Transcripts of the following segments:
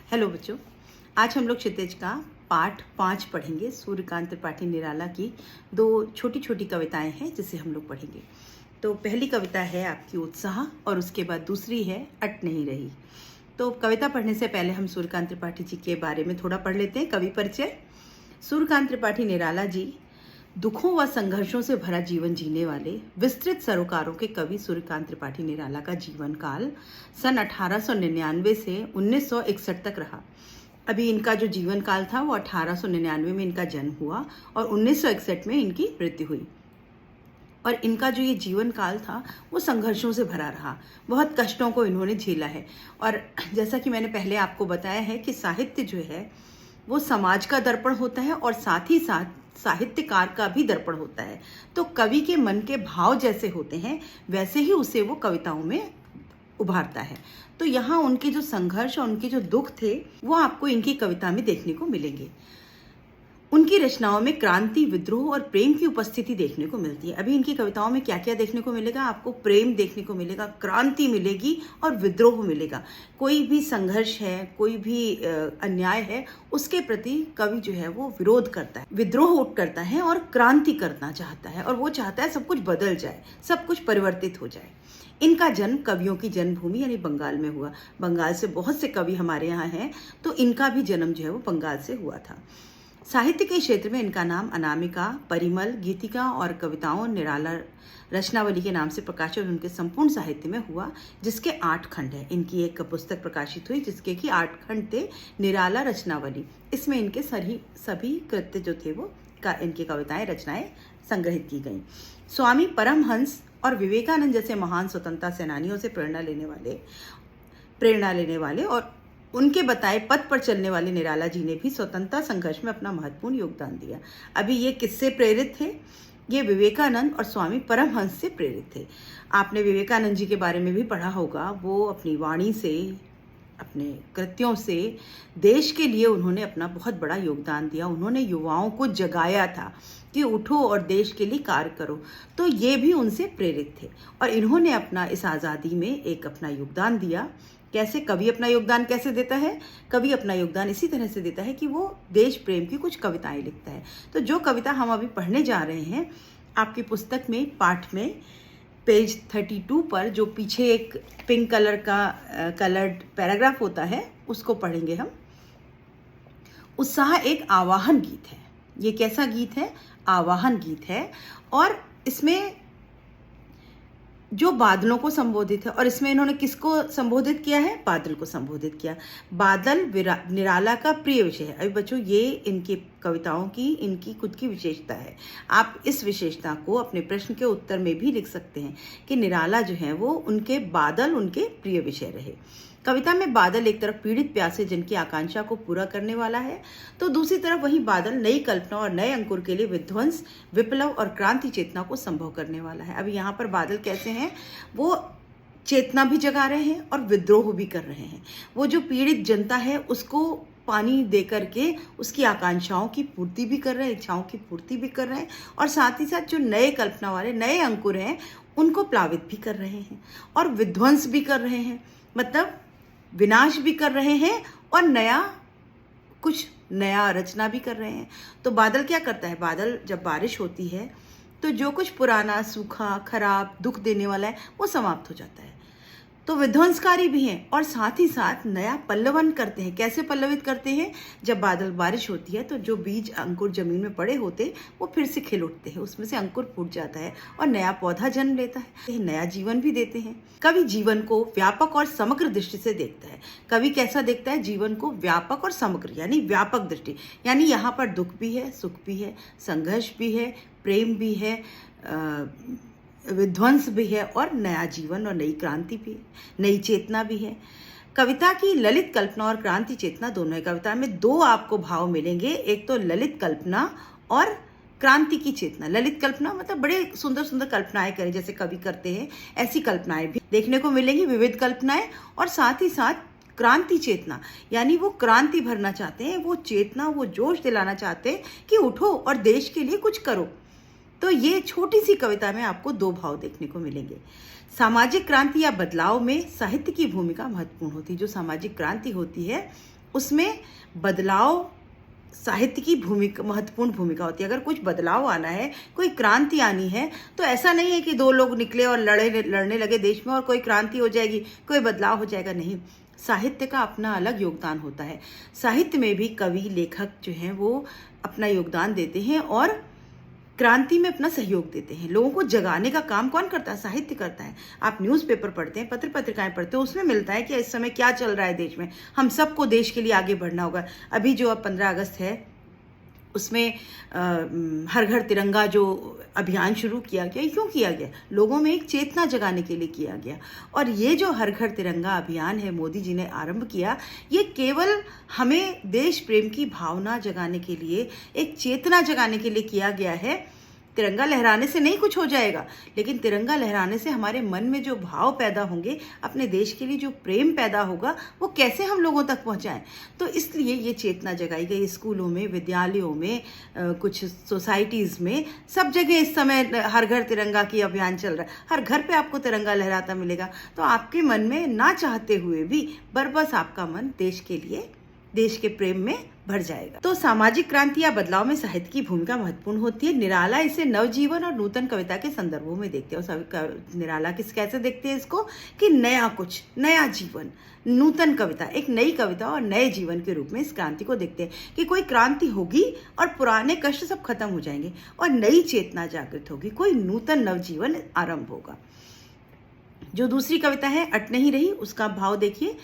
Hello बच्चों, आज हम लोग क्षितिज का पाठ 5 पढ़ेंगे। सूर्यकांत त्रिपाठी निराला की 2 छोटी छोटी कविताएं हैं जिसे हम लोग पढ़ेंगे। तो पहली कविता है आपकी उत्साह और उसके बाद दूसरी है अट नहीं रही। तो कविता पढ़ने से पहले हम सूर्यकांत त्रिपाठी जी के बारे में थोड़ा पढ़ लेते हैं। कवि परिचय। सूर्यकांत त्रिपाठी निराला जी दुखों व संघर्षों से भरा जीवन जीने वाले विस्तृत सरोकारों के कवि सूर्यकांत त्रिपाठी निराला का जीवन काल सन 1899 से 1961 तक रहा। अभी इनका जो जीवन काल था वो 1899 में इनका जन्म हुआ और 1961 में इनकी मृत्यु हुई। और इनका जो ये जीवन काल था वो संघर्षों से भरा रहा। बहुत कष्टों को इन्होंने झेला है। और जैसा कि मैंने पहले आपको बताया है कि साहित्य जो है वो समाज का दर्पण होता है और साथ ही साथ साहित्यकार का भी दर्पण होता है। तो कवि के मन के भाव जैसे होते हैं वैसे ही उसे वो कविताओं में उभारता है। तो यहाँ उनके जो संघर्ष और उनके जो दुख थे वो आपको इनकी कविता में देखने को मिलेंगे। उनकी रचनाओं में क्रांति, विद्रोह और प्रेम की उपस्थिति देखने को मिलती है। अभी इनकी कविताओं में क्या क्या देखने को मिलेगा? आपको प्रेम देखने को मिलेगा, क्रांति मिलेगी और विद्रोह मिलेगा। कोई भी संघर्ष है, कोई भी अन्याय है, उसके प्रति कवि जो है वो विरोध करता है, विद्रोह करता है और क्रांति करना चाहता है। और वो चाहता है सब कुछ बदल जाए, सब कुछ परिवर्तित हो जाए। इनका जन्म कवियों की जन्मभूमि यानी बंगाल में हुआ। बंगाल से बहुत से कवि हमारे यहाँ हैं, तो इनका भी जन्म जो है वो बंगाल से हुआ था। साहित्य के क्षेत्र में इनका नाम अनामिका, परिमल, गीतिका और कविताओं निराला रचनावली के नाम से प्रकाशित उनके संपूर्ण साहित्य में हुआ, जिसके 8 खंड है। इनकी एक पुस्तक प्रकाशित हुई जिसके कि 8 खंड थे, निराला रचनावली। इसमें इनके सभी कृत्य जो थे वो इनकी कविताएं, रचनाएं संग्रहित की गई। स्वामी परमहंस और विवेकानंद जैसे महान स्वतंत्रता सेनानियों से प्रेरणा लेने वाले और उनके बताए पथ पर चलने वाले निराला जी ने भी स्वतंत्रता संघर्ष में अपना महत्वपूर्ण योगदान दिया। अभी ये किससे प्रेरित थे? ये विवेकानंद और स्वामी परमहंस से प्रेरित थे। आपने विवेकानंद जी के बारे में भी पढ़ा होगा। वो अपनी वाणी से, अपने कृत्यों से देश के लिए उन्होंने अपना बहुत बड़ा योगदान दिया। उन्होंने युवाओं को जगाया था कि उठो और देश के लिए कार्य करो। तो ये भी उनसे प्रेरित थे और इन्होंने अपना इस आज़ादी में एक अपना योगदान दिया। कैसे? कवि अपना योगदान कैसे देता है? कवि अपना योगदान इसी तरह से देता है कि वो देश प्रेम की कुछ कविताएं लिखता है। तो जो कविता हम अभी पढ़ने जा रहे हैं, आपकी पुस्तक में पाठ में पेज 32 पर जो पीछे एक पिंक कलर का कलर्ड पैराग्राफ होता है उसको पढ़ेंगे हम। उत्साह एक आवाहन गीत है। ये कैसा गीत है? आवाहन गीत है। और इसमें जो बादलों को संबोधित है, और इसमें इन्होंने किसको संबोधित किया है? बादल को संबोधित किया। बादल निराला का प्रिय विषय है। अभी बच्चों, ये इनकी कविताओं की इनकी खुद की विशेषता है। आप इस विशेषता को अपने प्रश्न के उत्तर में भी लिख सकते हैं कि निराला जो है वो उनके बादल उनके प्रिय विषय रहे। कविता में बादल एक तरफ पीड़ित प्यासे जन की आकांक्षा को पूरा करने वाला है, तो दूसरी तरफ वही बादल नई कल्पना और नए अंकुर के लिए विध्वंस, विप्लव और क्रांति चेतना को संभव करने वाला है। अभी यहाँ पर बादल कैसे हैं? वो चेतना भी जगा रहे हैं और विद्रोह भी कर रहे हैं। वो जो पीड़ित जनता है उसको पानी दे करके उसकी आकांक्षाओं की पूर्ति भी कर रहे हैं, इच्छाओं की पूर्ति भी कर रहे हैं, और साथ ही साथ जो नए कल्पना वाले नए अंकुर हैं उनको प्लावित भी कर रहे हैं और विध्वंस भी कर रहे हैं, मतलब विनाश भी कर रहे हैं और कुछ नया रचना भी कर रहे हैं। तो बादल क्या करता है? बादल जब बारिश होती है तो जो कुछ पुराना, सूखा, खराब, दुख देने वाला है वो समाप्त हो जाता है। तो विध्वंसकारी भी हैं और साथ ही साथ नया पल्लवन करते हैं। कैसे पल्लवित करते हैं? जब बादल बारिश होती है तो जो बीज अंकुर जमीन में पड़े होते वो फिर से खिल उठते हैं, उसमें से अंकुर फूट जाता है और नया पौधा जन्म लेता है, नया जीवन भी देते हैं। कवि जीवन को व्यापक और समग्र दृष्टि से देखता है। कवि कैसा देखता है? जीवन को व्यापक और समग्र यानी व्यापक दृष्टि, यानी यहाँ पर दुख भी है, सुख भी है, संघर्ष भी है, प्रेम भी है, विध्वंस भी है और नया जीवन और नई क्रांति भी है, नई चेतना भी है। कविता की ललित कल्पना और क्रांति चेतना दोनों है। कविता में 2 आपको भाव मिलेंगे, एक तो ललित कल्पना और क्रांति की चेतना। ललित कल्पना मतलब बड़े सुंदर सुंदर कल्पनाएं करें जैसे कवि करते हैं, ऐसी कल्पनाएं भी देखने को मिलेंगी, विविध कल्पनाएं। और साथ ही साथ क्रांति चेतना, यानी वो क्रांति भरना चाहते हैं, वो चेतना, वो जोश दिलाना चाहते हैं कि उठो और देश के लिए कुछ करो। तो ये छोटी सी कविता में आपको 2 भाव देखने को मिलेंगे। सामाजिक क्रांति या बदलाव में साहित्य की भूमिका महत्वपूर्ण होती है। जो सामाजिक क्रांति होती है उसमें बदलाव साहित्य की भूमिका, महत्वपूर्ण भूमिका होती है। अगर कुछ बदलाव आना है, कोई क्रांति आनी है, तो ऐसा नहीं है कि दो लोग निकले और लड़ने लगे देश में और कोई क्रांति हो जाएगी, कोई बदलाव हो जाएगा, नहीं। साहित्य का अपना अलग योगदान होता है। साहित्य में भी कवि, लेखक जो हैं वो अपना योगदान देते हैं और क्रांति में अपना सहयोग देते हैं। लोगों को जगाने का काम कौन करता है? साहित्य करता है। आप न्यूज़पेपर पढ़ते हैं, पत्र पत्रिकाएं पढ़ते हैं, उसमें मिलता है कि इस समय क्या चल रहा है देश में। हम सबको देश के लिए आगे बढ़ना होगा। अभी जो अब 15 अगस्त है, उसमें हर घर तिरंगा जो अभियान शुरू किया गया, क्यों किया गया? लोगों में एक चेतना जगाने के लिए किया गया। और ये जो हर घर तिरंगा अभियान है, मोदी जी ने आरंभ किया, ये केवल हमें देश प्रेम की भावना जगाने के लिए, एक चेतना जगाने के लिए किया गया है। तिरंगा लहराने से नहीं कुछ हो जाएगा, लेकिन तिरंगा लहराने से हमारे मन में जो भाव पैदा होंगे, अपने देश के लिए जो प्रेम पैदा होगा, वो कैसे हम लोगों तक पहुंचाएं। तो इसलिए ये चेतना जगाई गई। स्कूलों में, विद्यालयों में, कुछ सोसाइटीज़ में, सब जगह इस समय हर घर तिरंगा की अभियान चल रहा है। हर घर पे आपको तिरंगा लहराता मिलेगा। तो आपके मन में ना चाहते हुए भी बरबस आपका मन देश के लिए, देश के प्रेम में भर जाएगा। तो सामाजिक क्रांति या बदलाव में साहित्य की भूमिका महत्वपूर्ण होती है। निराला इसे नवजीवन और नूतन कविता के संदर्भों में देखते हैं। और निराला कैसे देखते हैं इसको? कि नया कुछ, नया जीवन, नूतन कविता, एक नई कविता और नए जीवन के रूप में इस क्रांति को देखते हैं कि कोई क्रांति होगी और पुराने कष्ट सब खत्म हो जाएंगे और नई चेतना जागृत होगी, कोई नूतन नवजीवन आरंभ होगा। जो दूसरी कविता है अट नहीं रही, उसका भाव देखिए।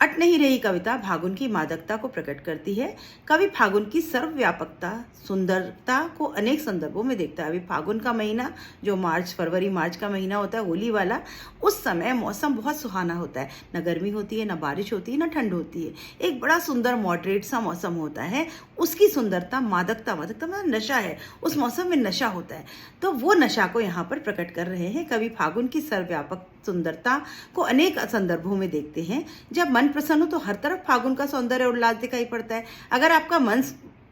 अट नहीं रही कविता फागुन की मादकता को प्रकट करती है। कवि फागुन की सर्वव्यापकता, सुंदरता को अनेक संदर्भों में देखता है। अभी फागुन का महीना जो फरवरी मार्च का महीना होता है, होली वाला, उस समय मौसम बहुत सुहाना होता है। न गर्मी होती है, न बारिश होती है, न ठंड होती है। एक बड़ा सुंदर मॉडरेट सा मौसम होता है। उसकी सुंदरता, मादकता मतलब नशा है, उस मौसम में नशा होता है। तो वो नशा को यहाँ पर प्रकट कर रहे हैं। कवि फागुन की सर्वव्यापक सुंदरता को अनेक संदर्भों में देखते हैं। जब मन प्रसन्न हो तो हर तरफ फागुन का सौंदर्य और उल्लास दिखाई पड़ता है। अगर आपका मन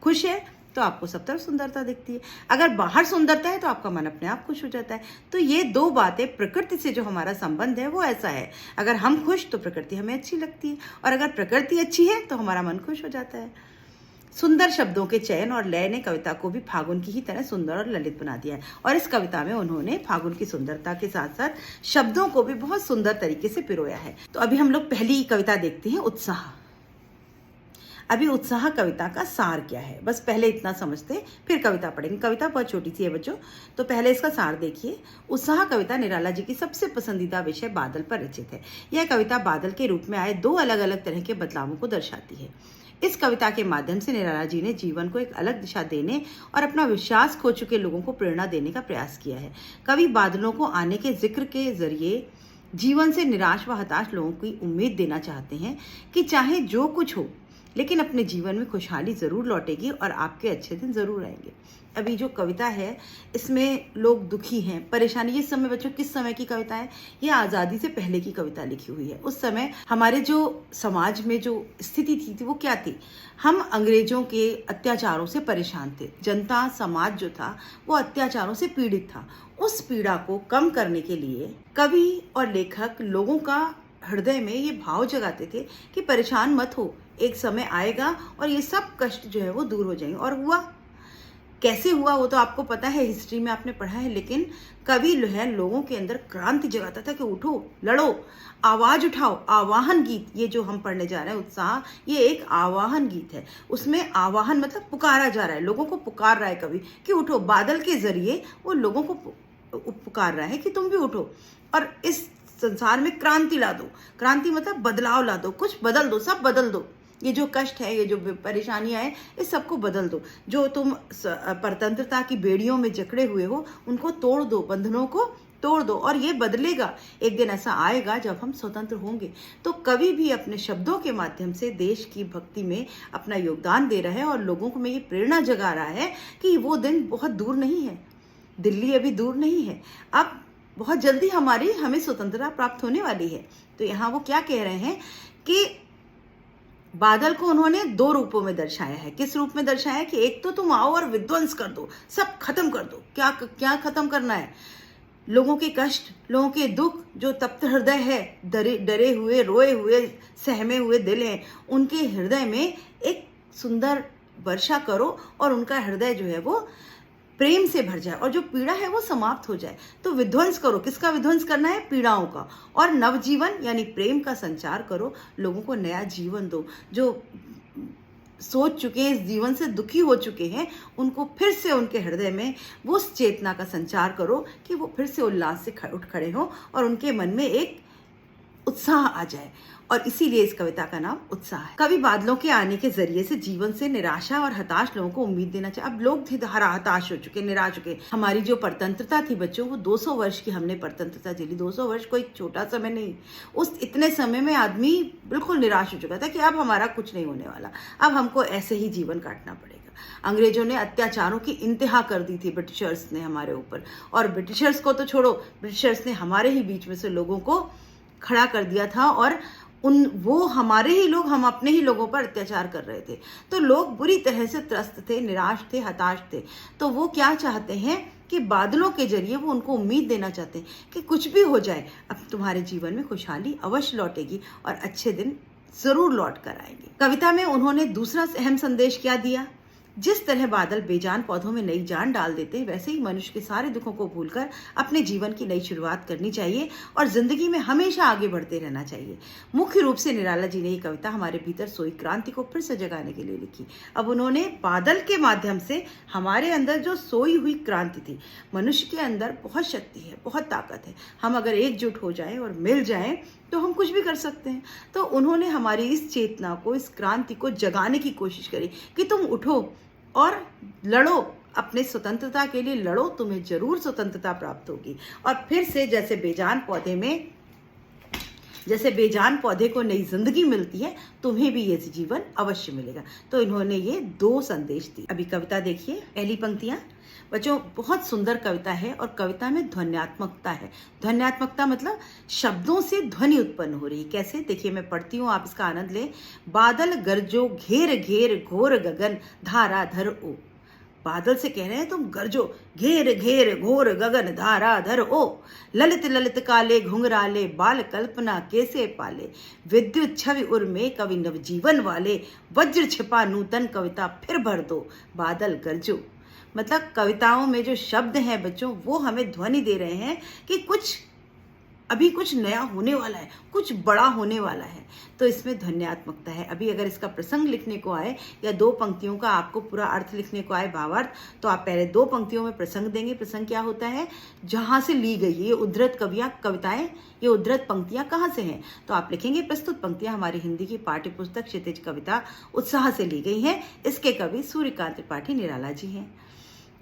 खुश है तो आपको सब तरफ सुंदरता दिखती है। अगर बाहर सुंदरता है तो आपका मन अपने आप खुश हो जाता है। तो ये दो बातें, प्रकृति से जो हमारा संबंध है वो ऐसा है। अगर हम खुश तो प्रकृति हमें अच्छी लगती है, और अगर प्रकृति अच्छी है तो हमारा मन खुश हो जाता है। सुंदर शब्दों के चयन और लय ने कविता को भी फागुन की ही तरह सुंदर और ललित बना दिया है। और इस कविता में उन्होंने फागुन की सुंदरता के साथ साथ शब्दों को भी बहुत सुंदर तरीके से पिरोया है। तो अभी हम लोग पहली कविता देखते हैं, उत्साह। अभी उत्साह कविता का सार क्या है, बस पहले इतना समझते फिर कविता पढ़ेंगे। कविता बहुत छोटी सी है बच्चों, तो पहले इसका सार देखिए। उत्साह कविता निराला जी की सबसे पसंदीदा विषय बादल पर रचित है। यह कविता बादल के रूप में आए दो अलग अलग तरह के बदलावों को दर्शाती है। इस कविता के माध्यम से निराला जी ने जीवन को एक अलग दिशा देने और अपना विश्वास खो चुके लोगों को प्रेरणा देने का प्रयास किया है। कवि बादलों को आने के जिक्र के जरिए जीवन से निराश व हताश लोगों की उम्मीद देना चाहते हैं कि चाहे जो कुछ हो, लेकिन अपने जीवन में खुशहाली जरूर लौटेगी और आपके अच्छे दिन जरूर आएंगे। अभी जो कविता है इसमें लोग दुखी हैं, परेशानी। ये समय बच्चों किस समय की कविता है? ये आज़ादी से पहले की कविता लिखी हुई है। उस समय हमारे जो समाज में जो स्थिति थी वो क्या थी? हम अंग्रेजों के अत्याचारों से परेशान थे। जनता, समाज जो था वो अत्याचारों से पीड़ित था। उस पीड़ा को कम करने के लिए कवि और लेखक लोगों का हृदय में ये भाव जगाते थे कि परेशान मत हो, एक समय आएगा और ये सब कष्ट जो है वो दूर हो जाएंगे। और हुआ, कैसे हुआ वो तो आपको पता है, हिस्ट्री में आपने पढ़ा है। लेकिन कवि जो है लोगों के अंदर क्रांति जगाता था कि उठो, लड़ो, आवाज उठाओ। आवाहन गीत, ये जो हम पढ़ने जा रहे हैं उत्साह, ये एक आवाहन गीत है। उसमें आवाहन मतलब पुकारा जा रहा है, लोगों को पुकार रहा है कवि कि उठो। बादल के जरिए वो लोगों को पुकार रहा है कि तुम भी उठो और इस संसार में क्रांति ला दो। क्रांति मतलब बदलाव ला दो, कुछ बदल दो, सब बदल दो। ये जो कष्ट है, ये जो परेशानियां हैं, इस सबको बदल दो। जो तुम परतंत्रता की बेड़ियों में जकड़े हुए हो, उनको तोड़ दो, बंधनों को तोड़ दो। और ये बदलेगा। एक दिन ऐसा आएगा जब हम स्वतंत्र होंगे। तो कवि भी अपने शब्दों के माध्यम से देश की भक्ति में अपना योगदान दे रहा है और लोगों को में ये प्रेरणा जगा रहा है कि वो दिन बहुत दूर नहीं है, दिल्ली अभी दूर नहीं है, अब बहुत जल्दी हमें स्वतंत्रता प्राप्त होने वाली है। तो यहाँ वो क्या कह रहे हैं कि बादल को उन्होंने दो रूपों में दर्शाया है। किस रूप में दर्शाया है? कि एक तो तुम आओ और विध्वंस कर दो, सब खत्म कर दो। क्या खत्म करना है? लोगों के कष्ट, लोगों के दुख, जो तप्त हृदय है, डरे हुए, रोए हुए, सहमे हुए दिल हैं, उनके हृदय में एक सुंदर वर्षा करो और उनका हृदय जो है वो प्रेम से भर जाए और जो पीड़ा है वो समाप्त हो जाए। तो विध्वंस करो, किसका विध्वंस करना है? पीड़ाओं का। और नवजीवन यानी प्रेम का संचार करो, लोगों को नया जीवन दो। जो सोच चुके हैं, इस जीवन से दुखी हो चुके हैं, उनको फिर से उनके हृदय में वो उस चेतना का संचार करो कि वो फिर से उल्लास से उठ खड़े हों और उनके मन में एक उत्साह आ जाए। और इसीलिए इस कविता का नाम उत्साह है। कवि बादलों के आने के जरिए से जीवन से निराशा और हताश लोगों को उम्मीद देना चाहिए। अब लोग हताश हो चुके, निराश हो चुके। हमारी जो परतंत्रता थी बच्चों, वो 200 वर्ष की हमने परतंत्रता झेली। 200 वर्ष कोई छोटा समय नहीं। उस इतने समय में आदमी बिल्कुल निराश हो चुका था कि अब हमारा कुछ नहीं होने वाला, अब हमको ऐसे ही जीवन काटना पड़ेगा। अंग्रेजों ने अत्याचारों की इंतहा कर दी थी, ब्रिटिशर्स ने हमारे ऊपर। और ब्रिटिशर्स को तो छोड़ो, ब्रिटिशर्स ने हमारे ही बीच में से लोगों को खड़ा कर दिया था और वो हमारे ही लोग, हम अपने ही लोगों पर अत्याचार कर रहे थे। तो लोग बुरी तरह से त्रस्त थे, निराश थे, हताश थे। तो वो क्या चाहते हैं कि बादलों के जरिए वो उनको उम्मीद देना चाहते हैं कि कुछ भी हो जाए, अब तुम्हारे जीवन में खुशहाली अवश्य लौटेगी और अच्छे दिन जरूर लौट कर आएंगे। कविता में उन्होंने दूसरा अहम संदेश क्या दिया? जिस तरह बादल बेजान पौधों में नई जान डाल देते हैं, वैसे ही मनुष्य के सारे दुखों को भूलकर अपने जीवन की नई शुरुआत करनी चाहिए और जिंदगी में हमेशा आगे बढ़ते रहना चाहिए। मुख्य रूप से निराला जी ने ये कविता हमारे भीतर सोई क्रांति को फिर से जगाने के लिए लिखी। अब उन्होंने बादल के माध्यम से हमारे अंदर जो सोई हुई क्रांति थी, मनुष्य के अंदर बहुत शक्ति है, बहुत ताकत है। हम अगर एकजुट हो जाएं और मिल जाएं तो हम कुछ भी कर सकते हैं। तो उन्होंने हमारी इस चेतना को, इस क्रांति को जगाने की कोशिश करी कि तुम उठो और लड़ो, अपने स्वतंत्रता के लिए लड़ो, तुम्हें जरूर स्वतंत्रता प्राप्त होगी। और फिर से जैसे बेजान पौधे को नई जिंदगी मिलती है, तुम्हें भी ये जीवन अवश्य मिलेगा। तो इन्होंने ये 2 संदेश दिए। अभी कविता देखिए, पहली पंक्तियां। बच्चों, बहुत सुंदर कविता है और कविता में ध्वन्यात्मकता है। ध्वन्यात्मकता मतलब शब्दों से ध्वनि उत्पन्न हो रही। कैसे? देखिए, मैं पढ़ती हूँ, आप इसका आनंद लें। बादल गरजो घेर घेर घोर गगन धारा धर ओ। बादल से कह रहे हैं तुम गरजो, घेर घेर घोर गगन धारा धर ओ। ललित ललित काले घुंघराले बाल कल्पना कैसे पाले। विद्युत छवि उर में कवि नवजीवन वाले, वज्र छिपा नूतन कविता फिर भर दो। बादल गरजो मतलब कविताओं में जो शब्द हैं बच्चों, वो हमें ध्वनि दे रहे हैं कि अभी कुछ नया होने वाला है, कुछ बड़ा होने वाला है। तो इसमें ध्वन्यात्मकता है। अभी अगर इसका प्रसंग लिखने को आए या 2 पंक्तियों का आपको पूरा अर्थ लिखने को आए, भावार्थ, तो आप पहले 2 पंक्तियों में प्रसंग देंगे। प्रसंग क्या होता है? जहां से ली गई ये उद्धृत कविताएं, ये उद्धृत पंक्तियां कहाँ से हैं? तो आप लिखेंगे प्रस्तुत पंक्तियां हमारी हिंदी की पाठ्य पुस्तक क्षितिज कविता उत्साह से ली गई हैं। इसके कवि सूर्यकांत त्रिपाठी निराला जी हैं।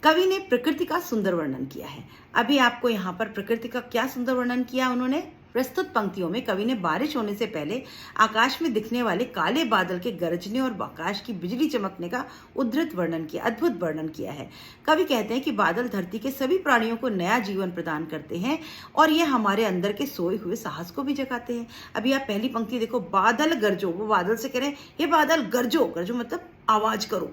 कवि ने प्रकृति का सुंदर वर्णन किया है। अभी आपको यहाँ पर प्रकृति का क्या सुंदर वर्णन किया उन्होंने? प्रस्तुत पंक्तियों में कवि ने बारिश होने से पहले आकाश में दिखने वाले काले बादल के गरजने और आकाश की बिजली चमकने का उद्धृत वर्णन किया, अद्भुत वर्णन किया है। कवि कहते हैं कि बादल धरती के सभी प्राणियों को नया जीवन प्रदान करते हैं और ये हमारे अंदर के सोए हुए साहस को भी जगाते हैं। अभी आप पहली पंक्ति देखो, बादल गरजो। वो बादल से कह रहे हैं, हे बादल गरजो। गरजो मतलब आवाज करो।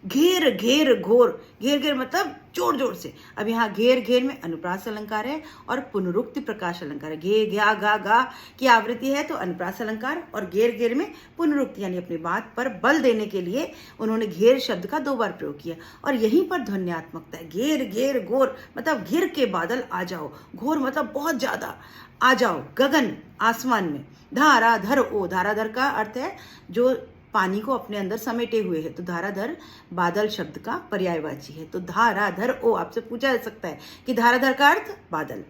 घेर घेर घोर, घेर घेर मतलब जोर जोर से। अब यहाँ घेर घेर में अनुप्रास अलंकार है और पुनरुक्ति प्रकाश अलंकार है। घे घा गा गा की आवृत्ति है तो अनुप्रास अलंकार, और घेर घेर में पुनरुक्ति यानी अपनी बात पर बल देने के लिए उन्होंने घेर शब्द का 2 बार प्रयोग किया। और यहीं पर ध्वन्यात्मकता है। घेर घेर घोर मतलब घिर के बादल आ जाओ, घोर मतलब बहुत ज्यादा आ जाओ, गगन आसमान में। धाराधर ओ, धाराधर का अर्थ है जो पानी को अपने अंदर समेटे हुए है। तो धाराधर बादल शब्द का पर्यायवाची है। तो धाराधर ओ, आपसे पूछा जा सकता है कि धाराधर का अर्थ बादल।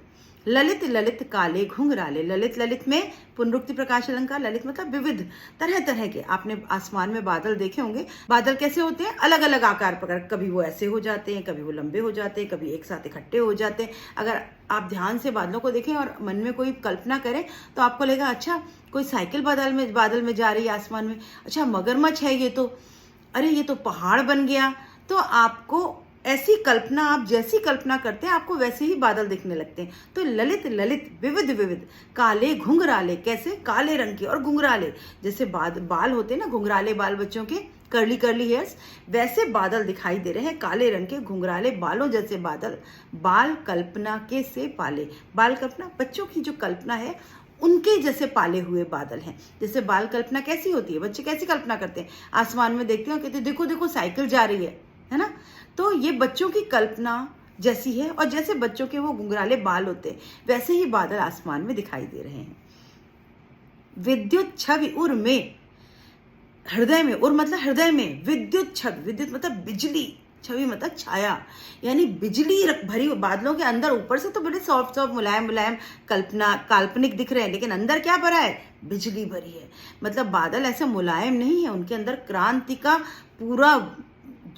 ललित ललित काले घुंघराले, ललित ललित में पुनरुक्ति प्रकाश अलंकार। ललित मतलब विविध, तरह तरह के। आपने आसमान में बादल देखे होंगे। बादल कैसे होते हैं? अलग अलग आकार पकड़, कभी वो ऐसे हो जाते हैं, कभी वो लंबे हो जाते हैं, कभी एक साथ इकट्ठे हो जाते हैं। अगर आप ध्यान से बादलों को देखें और मन में कोई कल्पना करें तो आपको लगेगा अच्छा कोई साइकिल बादल में जा रही है आसमान में, अच्छा मगरमच्छ है ये तो, अरे ये तो पहाड़ बन गया। तो आपको ऐसी कल्पना, आप जैसी कल्पना करते हैं आपको वैसे ही बादल दिखने लगते हैं। तो ललित ललित विविध विविध, काले घुंघराले, कैसे? काले रंग के, और घुंघराले जैसे बाल होते हैं ना, घुंघराले बाल बच्चों के कर्ली कर्ली हेयर्स, वैसे बादल दिखाई दे रहे हैं, काले रंग के घुंघराले बालों जैसे बादल, बाल कल्पना के से पाले। बाल कल्पना, बच्चों की जो कल्पना है उनके जैसे पाले हुए बादल हैं। जैसे बाल कल्पना कैसी होती है, बच्चे कैसी कल्पना करते हैं, आसमान में देखते हो, कहते हैं देखो देखो साइकिल जा रही है ना। तो ये बच्चों की कल्पना जैसी है, और जैसे बच्चों के वो घुंघराले बाल होते हैं वैसे ही बादल आसमान में दिखाई दे रहे हैं। विद्युत छवि उर में, हृदय में, उर मतलब हृदय में, विद्युत छवि, विद्युत मतलब बिजली, छवि मतलब छाया, यानी बिजली भरी बादलों के अंदर, ऊपर से तो बड़े सॉफ्ट सॉफ्ट मुलायम मुलायम कल्पना काल्पनिक दिख रहे हैं, लेकिन अंदर क्या भरा है, बिजली भरी है। मतलब बादल ऐसे मुलायम नहीं है, उनके अंदर क्रांति का पूरा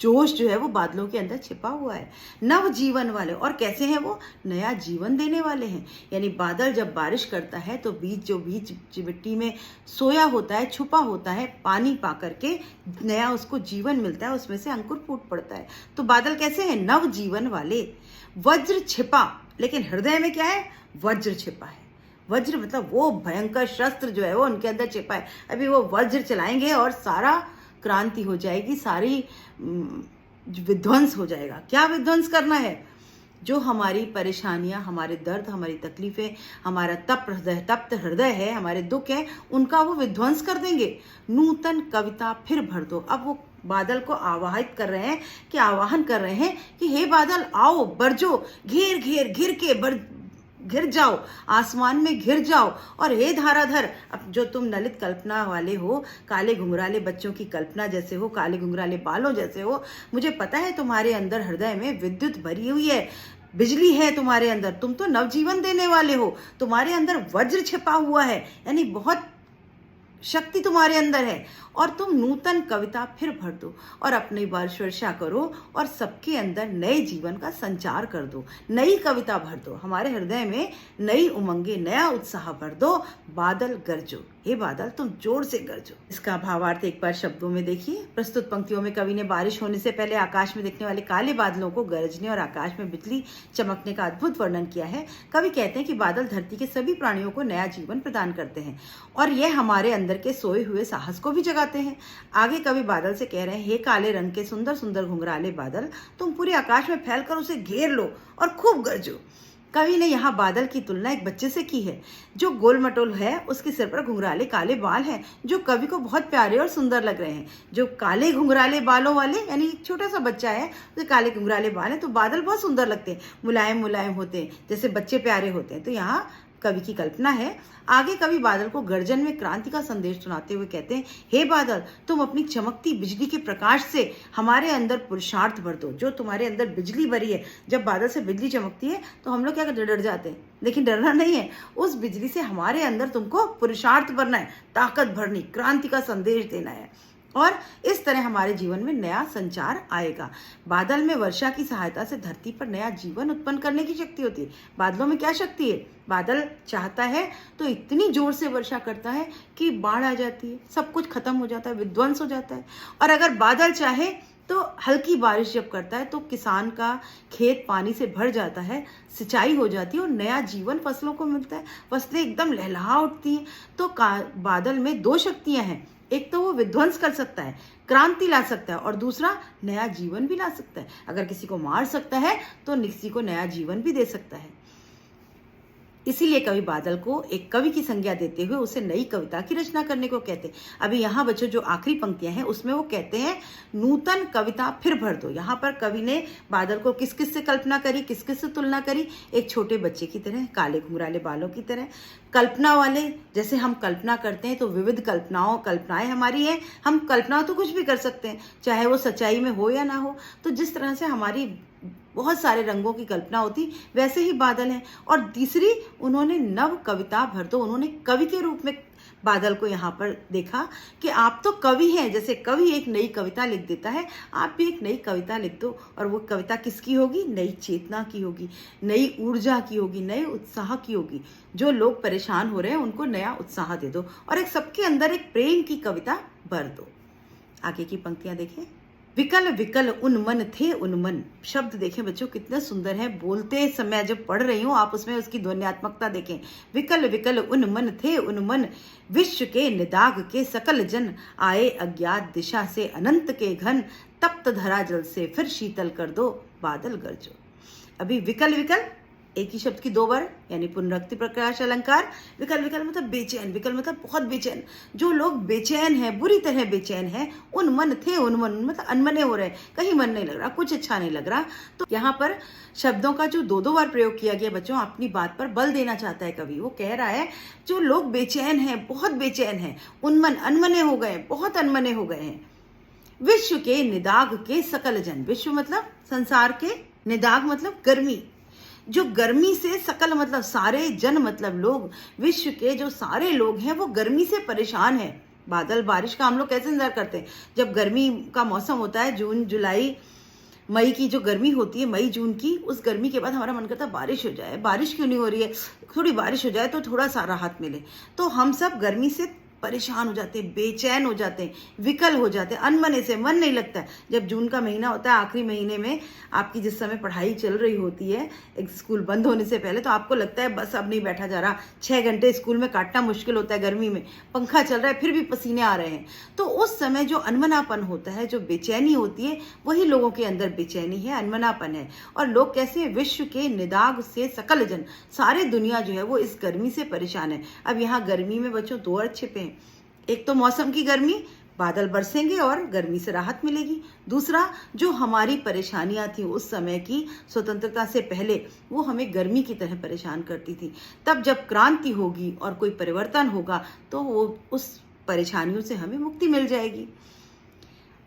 जोश जो है वो बादलों के अंदर छिपा हुआ है। नव जीवन वाले, और कैसे हैं वो, नया जीवन देने वाले हैं। यानी बादल जब बारिश करता है तो बीज मिट्टी में सोया होता है, छुपा होता है, पानी पा करके नया उसको जीवन मिलता है, उसमें से अंकुर फूट पड़ता है। तो बादल कैसे हैं, नव जीवन वाले। वज्र छिपा, लेकिन हृदय में क्या है, वज्र छिपा है। वज्र मतलब वो भयंकर शस्त्र जो है वो उनके अंदर छिपा है। अभी वो वज्र चलाएंगे और सारा क्रांति हो जाएगी, सारी विध्वंस हो जाएगा। क्या विध्वंस करना है, जो हमारी परेशानियां, हमारे दर्द, हमारी तकलीफें, हमारा तप्त हृदय है, हमारे दुख है, उनका वो विध्वंस कर देंगे। नूतन कविता फिर भर दो। अब वो बादल को आवाहित कर रहे हैं, कि आवाहन कर रहे हैं कि हे बादल आओ, बरजो, घेर घेर घिर के घिर जाओ, आसमान में घिर जाओ। और हे धाराधर, अब जो तुम ललित कल्पना वाले हो, काले घुंघराले बच्चों की कल्पना जैसे हो, काले घुंघराले बालों जैसे हो, मुझे पता है तुम्हारे अंदर हृदय में विद्युत भरी हुई है, बिजली है तुम्हारे अंदर, तुम तो नवजीवन देने वाले हो, तुम्हारे अंदर वज्र छिपा हुआ है, यानी बहुत शक्ति तुम्हारे अंदर है, और तुम नूतन कविता फिर भर दो, और अपनी वर्षा करो, और सबके अंदर नए जीवन का संचार कर दो, नई कविता भर दो, हमारे हृदय में नई उमंगे, नया उत्साह भर दो। बादल गरजो, हे बादल तुम जोर से गरजो। इसका भावार्थ एक बार शब्दों में देखिए। प्रस्तुत पंक्तियों में कवि ने बारिश होने से पहले आकाश में दिखने वाले काले बादलों को गरजने और आकाश में बिजली चमकने का अद्भुत वर्णन किया है। कवि कहते हैं कि बादल धरती के सभी प्राणियों को नया जीवन प्रदान करते हैं, और यह हमारे अंदर के सोए हुए साहस को भी जगाते हैं। आगे कवि बादल से कह रहे हैं, हे काले रंग के सुंदर सुंदर घुंघराले बादल, तुम पूरे आकाश में फैलकर उसे घेर लो और खूब गरजो। कवि ने यहाँ बादल की तुलना एक बच्चे से की है, जो गोल मटोल है, उसके सिर पर घुंघराले काले बाल हैं, जो कवि को बहुत प्यारे और सुंदर लग रहे हैं। जो काले घुंघराले बालों वाले, यानी एक छोटा सा बच्चा है, उसके काले घुंघराले बाल हैं, तो बादल बहुत सुंदर लगते हैं, मुलायम मुलायम होते हैं, जैसे बच्चे प्यारे होते हैं। तो यहाँ कवि की कल्पना है। आगे कवि बादल को गर्जन में क्रांति का संदेश सुनाते हुए कहते हैं, हे बादल तुम अपनी चमकती बिजली के प्रकाश से हमारे अंदर पुरुषार्थ भर दो। जो तुम्हारे अंदर बिजली भरी है, जब बादल से बिजली चमकती है तो हम लोग क्या डर जाते हैं, लेकिन डरना नहीं है, उस बिजली से हमारे अंदर तुमको पुरुषार्थ भरना है, ताकत भरनी, क्रांति का संदेश देना है, और इस तरह हमारे जीवन में नया संचार आएगा। बादल में वर्षा की सहायता से धरती पर नया जीवन उत्पन्न करने की शक्ति होती है। बादलों में क्या शक्ति है, बादल चाहता है तो इतनी जोर से वर्षा करता है कि बाढ़ आ जाती है, सब कुछ खत्म हो जाता है, विध्वंस हो जाता है। और अगर बादल चाहे तो हल्की बारिश जब करता है तो किसान का खेत पानी से भर जाता है, सिंचाई हो जाती है और नया जीवन फसलों को मिलता है, फसलें एकदम लहलहा उठती हैं। तो बादल में दो शक्तियां हैं, एक तो वो विध्वंस कर सकता है, क्रांति ला सकता है, और दूसरा नया जीवन भी ला सकता है। अगर किसी को मार सकता है तो किसी को नया जीवन भी दे सकता है। इसीलिए कवि बादल को एक कवि की संज्ञा देते हुए उसे नई कविता की रचना करने को कहते हैं। अभी यहाँ बच्चों जो आखिरी पंक्तियां हैं उसमें वो कहते हैं, नूतन कविता फिर भर दो। यहाँ पर कवि ने बादल को किस किस से कल्पना करी, किस किस से तुलना करी, एक छोटे बच्चे की तरह, काले घुंघराले बालों की तरह, कल्पना वाले। जैसे हम कल्पना करते हैं तो विविध कल्पनाएं हमारी हैं, हम कल्पना तो कुछ भी कर सकते हैं, चाहे वो सच्चाई में हो या ना हो। तो जिस तरह से हमारी बहुत सारे रंगों की कल्पना होती, वैसे ही बादल हैं। और तीसरी, उन्होंने नव कविता भर दो, उन्होंने कवि के रूप में बादल को यहाँ पर देखा कि आप तो कवि हैं, जैसे कवि एक नई कविता लिख देता है, आप भी एक नई कविता लिख दो। और वो कविता किसकी होगी, नई चेतना की होगी, नई ऊर्जा की होगी, नए उत्साह की होगी। जो लोग परेशान हो रहे हैं उनको नया उत्साह दे दो, और एक सबके अंदर एक प्रेम की कविता भर दो। आगे की पंक्तियां देखें। विकल विकल उन्मन थे उन्मन। शब्द देखें बच्चों कितने सुंदर है, बोलते समय जब पढ़ रही हूँ आप उसमें उसकी ध्वन्यात्मकता देखें। विकल विकल उन्मन थे उन्मन, विश्व के निदाग के सकल जन, आए अज्ञात दिशा से अनंत के घन, तप्त धरा जल से फिर शीतल कर दो बादल गरजो। अभी विकल विकल एक ही शब्द की दो बार, यानी पुनरुक्ति प्रकाश अलंकार। विकल विकल मतलब बेचैन, विकल मतलब बहुत बेचैन। जो लोग बेचैन हैं, बुरी तरह बेचैन हैं, उन्मन थे उन्मन मतलब अनमने हो रहे हैं, कहीं मन नहीं लग रहा, कुछ अच्छा नहीं लग रहा। तो यहाँ पर शब्दों का जो दो बार प्रयोग किया गया बच्चों, अपनी बात पर बल देना चाहता है कवि। वो कह रहा है जो लोग बेचैन हैं, बहुत बेचैन हैं, उन्मन अनमने हो गए, बहुत अनमने हो गए हैं। विश्व के निदाग के सकल जन, विश्व मतलब संसार के, निदाग मतलब गर्मी, जो गर्मी से सकल मतलब सारे, जन मतलब लोग, विश्व के जो सारे लोग हैं वो गर्मी से परेशान हैं। बादल बारिश का हम लोग कैसे इंतजार करते हैं, जब गर्मी का मौसम होता है, जून जुलाई मई की जो गर्मी होती है, मई जून की, उस गर्मी के बाद हमारा मन करता है बारिश हो जाए। बारिश क्यों नहीं हो रही है, थोड़ी बारिश हो जाए तो थोड़ा सा राहत मिले। तो हम सब गर्मी से परेशान हो जाते हैं, बेचैन हो जाते हैं, विकल हो जाते हैं, अनमने से मन नहीं लगता है। जब जून का महीना होता है, आखिरी महीने में आपकी जिस समय पढ़ाई चल रही होती है, एक स्कूल बंद होने से पहले, तो आपको लगता है बस अब नहीं बैठा जा रहा, 6 घंटे स्कूल में काटना मुश्किल होता है गर्मी में, पंखा चल रहा है फिर भी पसीने आ रहे हैं। तो उस समय जो अनमनापन होता है, जो बेचैनी होती है, वही लोगों के अंदर बेचैनी है, अनमनापन है। और लोग कैसे, विश्व के निदाग से सकल जन, सारे दुनिया जो है वो इस गर्मी से परेशान है। अब यहाँ गर्मी में बच्चों दो अर्थ छिपे हैं। एक तो मौसम की गर्मी, बादल बरसेंगे और गर्मी से राहत मिलेगी। दूसरा, जो हमारी परेशानियां थी उस समय की, स्वतंत्रता से पहले, वो हमें गर्मी की तरह परेशान करती थी। तब जब क्रांति होगी और कोई परिवर्तन होगा तो वो उस परेशानियों से हमें मुक्ति मिल जाएगी।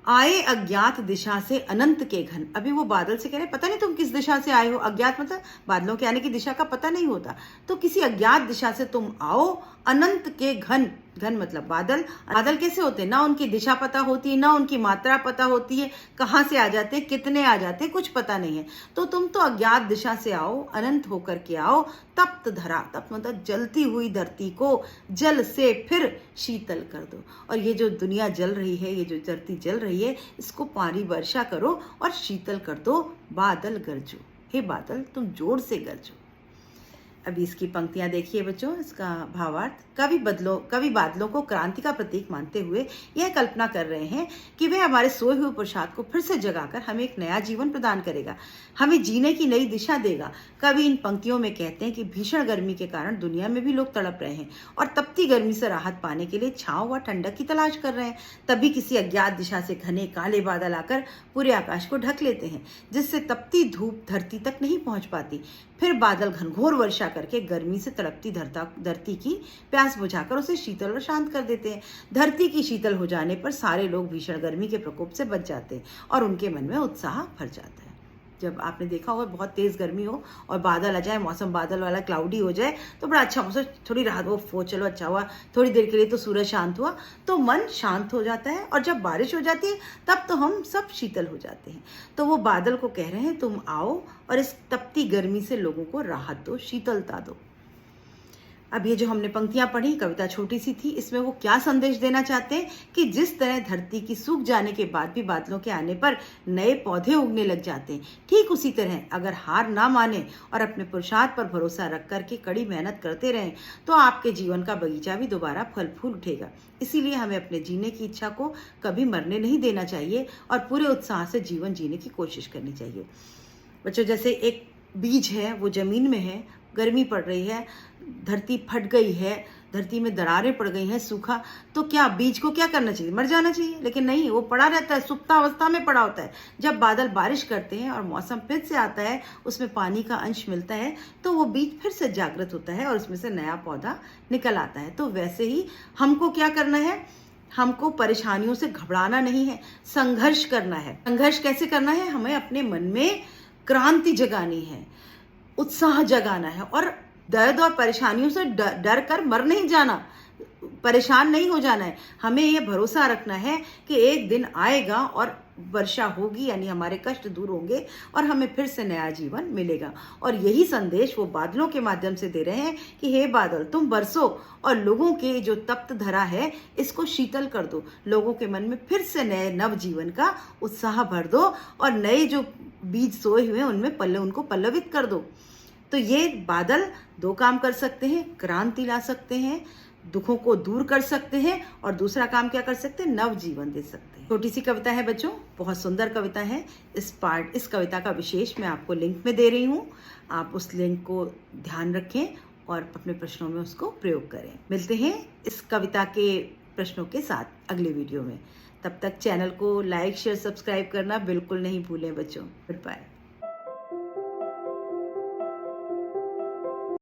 आए अज्ञात दिशा से अनंत के घन। अभी वो बादल से कह रहे पता नहीं तुम किस दिशा से आए हो। अज्ञात मतलब बादलों के आने की दिशा का पता नहीं होता, तो किसी अज्ञात दिशा से तुम आओ, अनंत के घन, घन मतलब बादल। बादल कैसे होते हैं, ना उनकी दिशा पता होती है, ना उनकी मात्रा पता होती है, कहाँ से आ जाते हैं, कितने आ जाते हैं, कुछ पता नहीं है। तो तुम तो अज्ञात दिशा से आओ, अनंत होकर के आओ, तप्त धरा, तप्त मतलब जलती हुई धरती को जल से फिर शीतल कर दो। और ये जो दुनिया जल रही है, ये जो धरती जल रही है, इसको पानी वर्षा करो और शीतल कर दो, बादल गरजो। हे बादल तुम जोर से गरजो। अभी इसकी पंक्तियां देखिए बच्चों, इसका भावार्थ। कवि बादलों को क्रांति का प्रतीक मानते हुए यह कल्पना कर रहे हैं कि वह हमारे सोए हुए पुरुषार्थ को फिर से जगाकर हमें एक नया जीवन प्रदान करेगा, हमें जीने की नई दिशा देगा। कवि इन पंक्तियों में कहते हैं कि भीषण गर्मी के कारण दुनिया में भी लोग तड़प रहे हैं और तपती गर्मी से राहत पाने के लिए छांव व ठंडक की तलाश कर रहे हैं। तभी किसी अज्ञात दिशा से घने काले बादल आकर पूरे आकाश को ढक लेते हैं, जिससे तपती धूप धरती तक नहीं पहुंच पाती। फिर बादल घनघोर वर्षा करके गर्मी से तड़पती धरती की प्यास बुझाकर उसे शीतल और शांत कर देते हैं। धरती की शीतल हो जाने पर सारे लोग भीषण गर्मी के प्रकोप से बच जाते हैं और उनके मन में उत्साह भर जाता है। जब आपने देखा होगा बहुत तेज गर्मी हो और बादल आ जाए, मौसम बादल वाला क्लाउडी हो जाए, तो बड़ा अच्छा मौसम, थोड़ी राहत हो, चलो अच्छा हुआ, थोड़ी देर के लिए तो सूरज शांत हुआ, तो मन शांत हो जाता है। और जब बारिश हो जाती है तब तो हम सब शीतल हो जाते हैं। तो वो बादल को कह रहे हैं तुम आओ और इस तपती गर्मी से लोगों को राहत दो, शीतलता दो। अब ये जो हमने पंक्तियां पढ़ी, कविता छोटी सी थी, इसमें वो क्या संदेश देना चाहते हैं कि जिस तरह धरती की सूख जाने के बाद भी बादलों के आने पर नए पौधे उगने लग जाते हैं, ठीक उसी तरह अगर हार ना माने और अपने पुरुषार्थ पर भरोसा रख करके कड़ी मेहनत करते रहें तो आपके जीवन का बगीचा भी दोबारा फल फूल उठेगा। इसीलिए हमें अपने जीने की इच्छा को कभी मरने नहीं देना चाहिए और पूरे उत्साह से जीवन जीने की कोशिश करनी चाहिए। बच्चों, जैसे एक बीज है, वो जमीन में है, गर्मी पड़ रही है, धरती फट गई है, धरती में दरारें पड़ गई हैं, सूखा, तो क्या बीज को क्या करना चाहिए, मर जाना चाहिए? लेकिन नहीं, वो पड़ा रहता है, सुप्त अवस्था में पड़ा होता है। जब बादल बारिश करते हैं और मौसम फिर से आता है, उसमें पानी का अंश मिलता है, तो वो बीज फिर से जागृत होता है और उसमें से नया पौधा निकल आता है। तो वैसे ही हमको क्या करना है, हमको परेशानियों से घबराना नहीं है, संघर्ष करना है। संघर्ष कैसे करना है, हमें अपने मन में क्रांति जगानी है, उत्साह जगाना है और दर्द और परेशानियों से डर कर मर नहीं जाना। परेशान नहीं हो जाना है। हमें ये भरोसा रखना है कि एक दिन आएगा और वर्षा होगी, यानी हमारे कष्ट दूर होंगे और हमें फिर से नया जीवन मिलेगा। और यही संदेश वो बादलों के माध्यम से दे रहे हैं कि हे बादल, तुम बरसो और लोगों के जो तप्त धरा है इसको शीतल कर दो, लोगों के मन में फिर से नए नव जीवन का उत्साह भर दो और नए जो बीज सोए हुए हैं उनमें उनको पल्लवित कर दो। तो ये बादल दो काम कर सकते हैं, क्रांति ला सकते हैं, दुखों को दूर कर सकते हैं, और दूसरा काम क्या कर सकते हैं, नव जीवन दे सकते हैं। छोटी सी कविता है बच्चों, बहुत सुंदर कविता है। इस कविता का विशेष मैं आपको लिंक में दे रही हूँ, आप उस लिंक को ध्यान रखें और अपने प्रश्नों में उसको प्रयोग करें। मिलते हैं इस कविता के प्रश्नों के साथ अगले वीडियो में। तब तक चैनल को लाइक शेयर सब्सक्राइब करना बिल्कुल नहीं भूलें बच्चों। Good bye.